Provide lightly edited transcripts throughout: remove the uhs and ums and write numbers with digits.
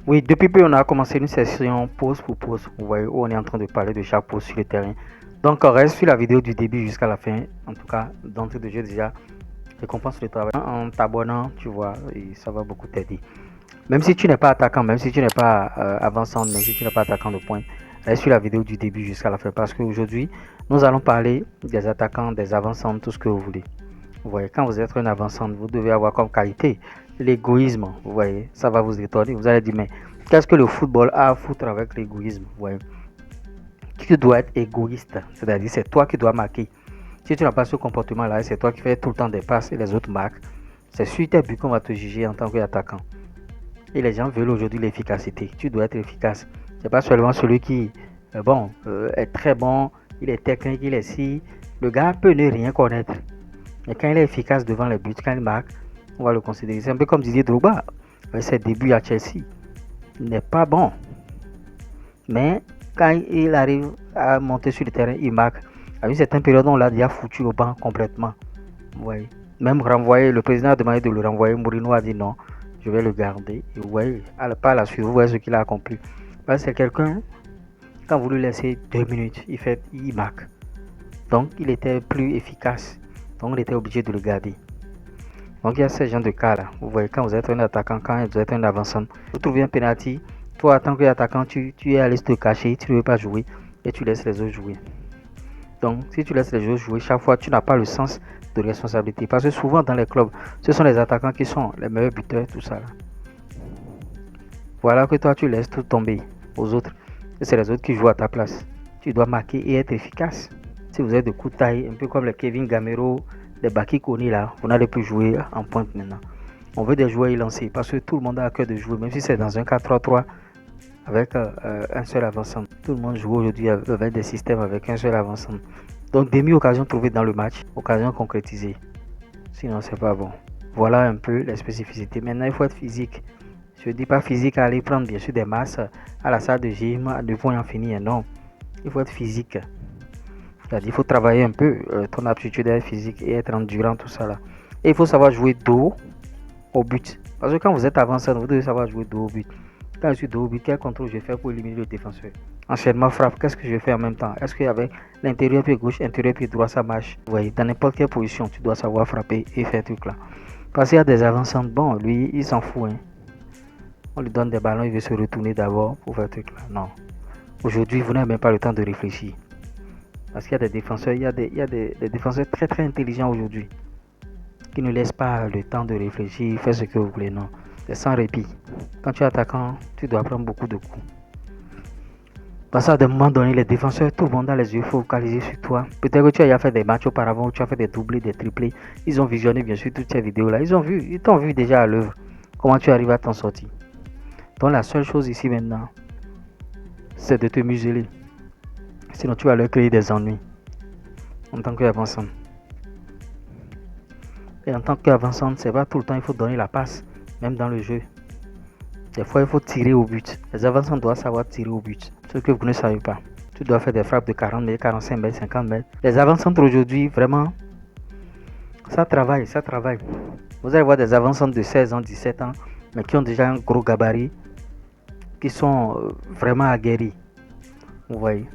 Oui, depuis peu, on a commencé une session pause pour pause. Vous voyez, où on est en train de parler de chaque pause sur le terrain. Donc, on reste sur la vidéo du début jusqu'à la fin. En tout cas, d'entrée de jeu, déjà, récompense le travail. En t'abonnant, tu vois, et ça va beaucoup t'aider. Même si tu n'es pas attaquant, même si tu n'es pas avançant, même si tu n'es pas attaquant de pointe, reste sur la vidéo du début jusqu'à la fin. Parce qu'aujourd'hui, nous allons parler des attaquants, des avançants, tout ce que vous voulez. Vous voyez, quand vous êtes un avançant, vous devez avoir comme qualité l'égoïsme. Vous voyez, ça va vous étonner. Vous allez dire, mais qu'est-ce que le football a à foutre avec l'égoïsme? Vous voyez, tu dois être égoïste. C'est-à-dire, c'est toi qui dois marquer. Si tu n'as pas ce comportement-là, c'est toi qui fais tout le temps des passes et les autres marquent. C'est sur tes buts qu'on va te juger en tant qu'attaquant. Et les gens veulent aujourd'hui l'efficacité. Tu dois être efficace. C'est pas seulement celui qui est très bon, il est technique, il est si. Le gars peut ne rien connaître. Mais quand il est efficace devant les buts, quand il marque, on va le considérer. C'est un peu comme Didier Drogba, avec ses débuts à Chelsea. Il n'est pas bon. Mais quand il arrive à monter sur le terrain, il marque. À une certaine période, on l'a déjà foutu au banc complètement. Ouais. Même renvoyé, le président a demandé de le renvoyer. Mourinho a dit non, je vais le garder. Et vous voyez, par la suite, vous voyez ce qu'il a accompli. C'est quelqu'un, quand vous lui laissez 2 minutes, il marque. Donc, il était plus efficace. Donc, on était obligé de le garder. Donc, il y a ce genre de cas là. Vous voyez, quand vous êtes un attaquant, quand vous êtes un avançant, vous trouvez un penalty. Toi, en tant qu'attaquant, tu es à l'aise de cacher, tu ne veux pas jouer et tu laisses les autres jouer. Donc, si tu laisses les autres jouer, chaque fois, tu n'as pas le sens de responsabilité. Parce que souvent, dans les clubs, ce sont les attaquants qui sont les meilleurs buteurs, tout ça là. Voilà que toi, tu laisses tout tomber aux autres. Et c'est les autres qui jouent à ta place. Tu dois marquer et être efficace. Si vous êtes de coup de taille, un peu comme les Kevin Gamero, les Baki Koni là, vous n'allez plus jouer en pointe maintenant. On veut des joueurs élancés parce que tout le monde a à cœur de jouer, même si c'est dans un 4-3-3 avec un seul avançant. Tout le monde joue aujourd'hui avec des systèmes avec un seul avançant. Donc demi-occasion trouvée dans le match, occasion concrétisée. Sinon c'est pas bon. Voilà un peu les spécificités. Maintenant il faut être physique. Je ne dis pas physique à aller prendre bien sûr des masses à la salle de gym, à 2 points en finir. Non, il faut être physique. C'est-à-dire il faut travailler un peu ton aptitude à être physique et être endurant, tout ça là. Et il faut savoir jouer dos au but. Parce que quand vous êtes avancé, vous devez savoir jouer dos au but. Quand je suis dos au but, quel contrôle je fais pour éliminer le défenseur? Enchaînement frappe, qu'est-ce que je fais en même temps? Est-ce qu'avec l'intérieur pied gauche, intérieur pied droit, ça marche? Vous voyez, dans n'importe quelle position, tu dois savoir frapper et faire tout là. Parce qu'il y a des avançants, bon, lui, il s'en fout. Hein. On lui donne des ballons, il veut se retourner d'abord pour faire tout là. Non. Aujourd'hui, vous n'avez même pas le temps de réfléchir. Parce qu'il y a des défenseurs, il y a des défenseurs très très intelligents aujourd'hui qui ne laissent pas le temps de réfléchir, faire ce que vous voulez, non. C'est sans répit. Quand tu es attaquant, tu dois prendre beaucoup de coups. Parce qu'à un moment donné, les défenseurs, tout le monde a les yeux focalisés sur toi. Peut-être que tu as déjà fait des matchs auparavant où tu as fait des doublés, des triplés. Ils ont visionné bien sûr toutes ces vidéos-là. Ils t'ont vu déjà à l'œuvre. Comment tu arrives à t'en sortir. Donc la seule chose ici maintenant, c'est de te museler. Sinon tu vas leur créer des ennuis en tant qu'avançant. Et en tant qu'avançant, c'est pas tout le temps il faut donner la passe, même dans le jeu. Des fois, il faut tirer au but. Les avançants doivent savoir tirer au but. Ce que vous ne savez pas. Tu dois faire des frappes de 40 mètres, 45 mètres, 50 mètres. Les avançants aujourd'hui, vraiment, ça travaille, ça travaille. Vous allez voir des avançants de 16 ans, 17 ans, mais qui ont déjà un gros gabarit, qui sont vraiment aguerris. Vous voyez.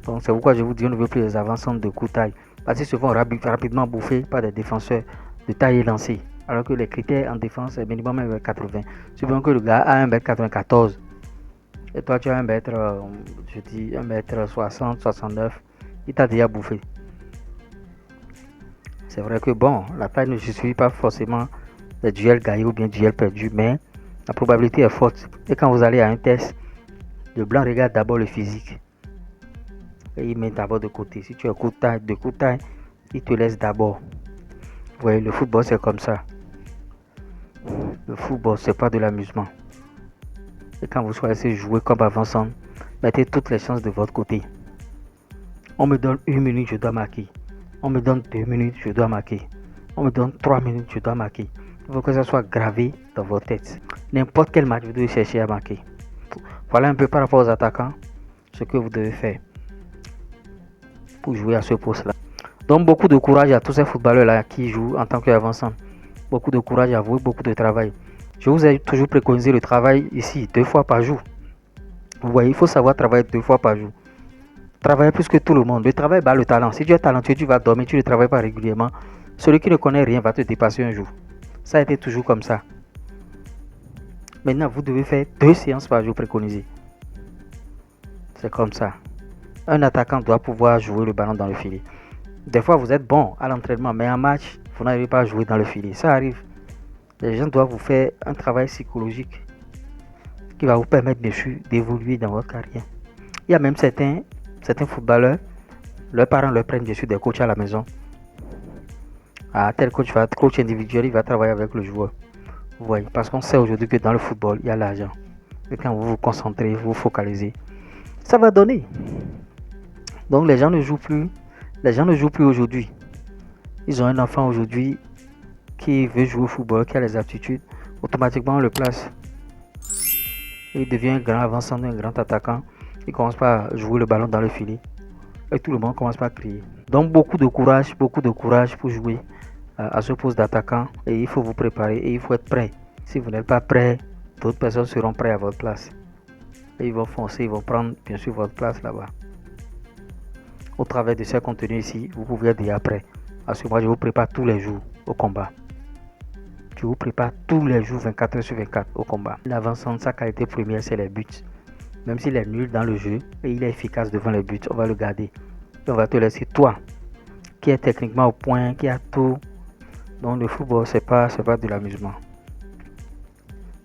Donc c'est pourquoi je vous dis, on ne veut plus les avançants de coup de taille. Parce qu'ils se font rapidement bouffer par des défenseurs de taille élancée. Alors que les critères en défense, c'est minimum 1m80. Supposons que le gars a 1m94. Et toi, tu as 1m60, 69. Il t'a déjà bouffé. C'est vrai que bon, la taille ne justifie pas forcément les duels gagnés ou bien duels perdus. Mais la probabilité est forte. Et quand vous allez à un test, le blanc regarde d'abord le physique. Et il met d'abord de côté. Si tu es de coup de taille, il te laisse d'abord. Vous voyez, le football, c'est comme ça. Le football, c'est pas de l'amusement. Et quand vous choisissez jouer comme avançant, mettez toutes les chances de votre côté. On me donne 1 minute, je dois marquer. On me donne 2 minutes, je dois marquer. On me donne 3 minutes, je dois marquer. Il faut que ça soit gravé dans votre tête. N'importe quel match, vous devez chercher à marquer. Voilà un peu par rapport aux attaquants, ce que vous devez faire pour jouer à ce poste-là. Donc beaucoup de courage à tous ces footballeurs-là qui jouent en tant qu'avançants. Beaucoup de courage à vous, beaucoup de travail. Je vous ai toujours préconisé le travail ici 2 fois par jour. Vous voyez, il faut savoir travailler 2 fois par jour. Travailler plus que tout le monde. Le travail bat le talent. Si tu es talentueux, tu vas dormir, tu ne travailles pas régulièrement. Celui qui ne connaît rien va te dépasser un jour. Ça a été toujours comme ça. Maintenant, vous devez faire 2 séances par jour préconisées. C'est comme ça. Un attaquant doit pouvoir jouer le ballon dans le filet. Des fois, vous êtes bon à l'entraînement, mais en match, vous n'arrivez pas à jouer dans le filet. Ça arrive. Les gens doivent vous faire un travail psychologique qui va vous permettre bien sûr d'évoluer dans votre carrière. Il y a même certains footballeurs, leurs parents leur prennent bien sûr des coachs à la maison. Tel coach va être coach individuel, il va travailler avec le joueur. Vous voyez, parce qu'on sait aujourd'hui que dans le football, il y a l'argent. Et quand vous vous concentrez, vous vous focalisez, ça va donner. Donc les gens ne jouent plus. Les gens ne jouent plus aujourd'hui. Ils ont un enfant aujourd'hui qui veut jouer au football, qui a les aptitudes. Automatiquement, on le place. Il devient un grand avançant, un grand attaquant. Il commence par jouer le ballon dans le filet. Et tout le monde commence par crier. Donc beaucoup de courage pour jouer à ce poste d'attaquant. Et il faut vous préparer et il faut être prêt. Si vous n'êtes pas prêt, d'autres personnes seront prêtes à votre place. Et ils vont foncer, ils vont prendre bien sûr votre place là-bas. Au travers de ces contenus ici, vous pouvez être déjà prêt. Parce que moi, je vous prépare tous les jours au combat. Je vous prépare tous les jours 24 heures sur 24 au combat. L'avancement de sa qualité première, c'est les buts. Même s'il est nul dans le jeu et il est efficace devant les buts, on va le garder. Et on va te laisser toi, qui est techniquement au point, qui a tout. Donc le football, c'est pas de l'amusement.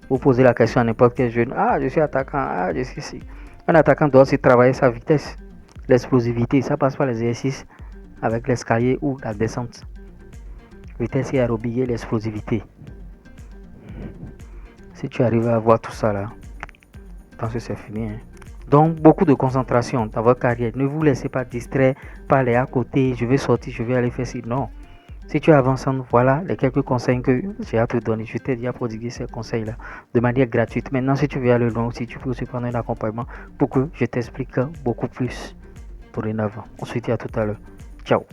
Vous posez la question à n'importe quel jeune. Ah, je suis attaquant. Je suis ici. Un attaquant doit aussi travailler sa vitesse, l'explosivité. Ça passe par les exercices avec l'escalier ou la descente. Vitesse et aérobie et l'explosivité. Si tu arrives à avoir tout ça là, je pense que c'est fini. Donc, beaucoup de concentration dans votre carrière. Ne vous laissez pas distraire par les à côté. Je vais sortir, je vais aller faire ci. Non. Si tu avances, voilà les quelques conseils que j'ai à te donner. Je t'ai déjà prodigué ces conseils-là de manière gratuite. Maintenant, si tu veux aller loin aussi, tu peux aussi prendre un accompagnement pour que je t'explique beaucoup plus dorénavant. On se dit à tout à l'heure. Ciao.